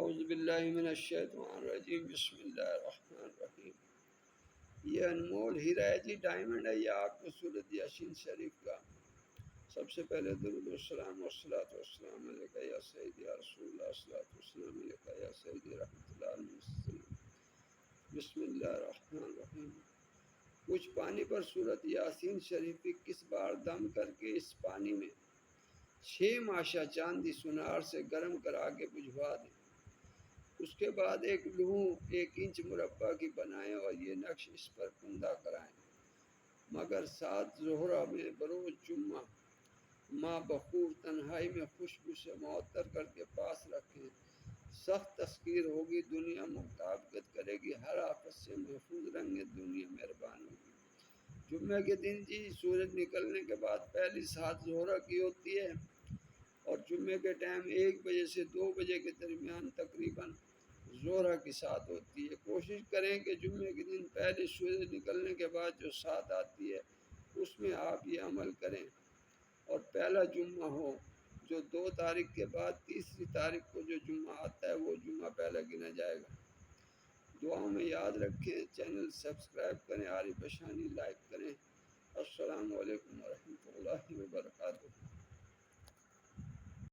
اعوذ باللہ من الشیطان الرجیم بسم اللہ الرحمن الرحیم۔ یہ انمول ہیرا ہے جی، ڈائمنڈ ہے یہ آپ کو سورۃ یاسین شریف کا۔ سب سے پہلے درود والسلام والصلاۃ والسلام علیکہ یا سیدی یا رسول اللہ، الصلاۃ والسلام علیکہ یا سیدی رحمۃ اللہ علیہ۔ بسم اللہ الرحمن الرحیم۔ کچھ پانی پر سورۃ یاسین شریف 21 بار دم کر کے اس پانی میں 6 ماشا چاندی سنار سے گرم کر آگے بجھوا دیں۔ اس کے بعد ایک لوح 1 انچ مربع کی بنائیں اور یہ نقش اس پر کندہ کرائیں، مگر 7 زہرہ میں بروز جمعہ ماں بخور تنہائی میں خوشبو سے معطر کر کے پاس رکھیں۔ سخت تسخیر ہوگی، دنیا مطابقت کرے گی، ہر آفت سے محفوظ رنگ دنیا مہربان ہوگی۔ جمعہ کے دن جی سورج نکلنے کے بعد پہلی 7 زہرہ کی ہوتی ہے اور جمعے کے ٹائم 1 بجے سے 2 بجے کے درمیان تقریباً زہرہ کی 7 ہوتی ہے۔ کوشش کریں کہ جمعے کے دن پہلے سورج نکلنے کے بعد جو 7 آتی ہے اس میں آپ یہ عمل کریں، اور پہلا جمعہ ہو جو 2 تاریخ کے بعد 3 تاریخ کو جو جمعہ آتا ہے وہ جمعہ پہلا گنا جائے گا۔ دعاؤں میں یاد رکھیں، چینل سبسکرائب کریں، عارف بشانی لائک کریں۔ السلام علیکم ورحمۃ اللہ وبرکاتہ۔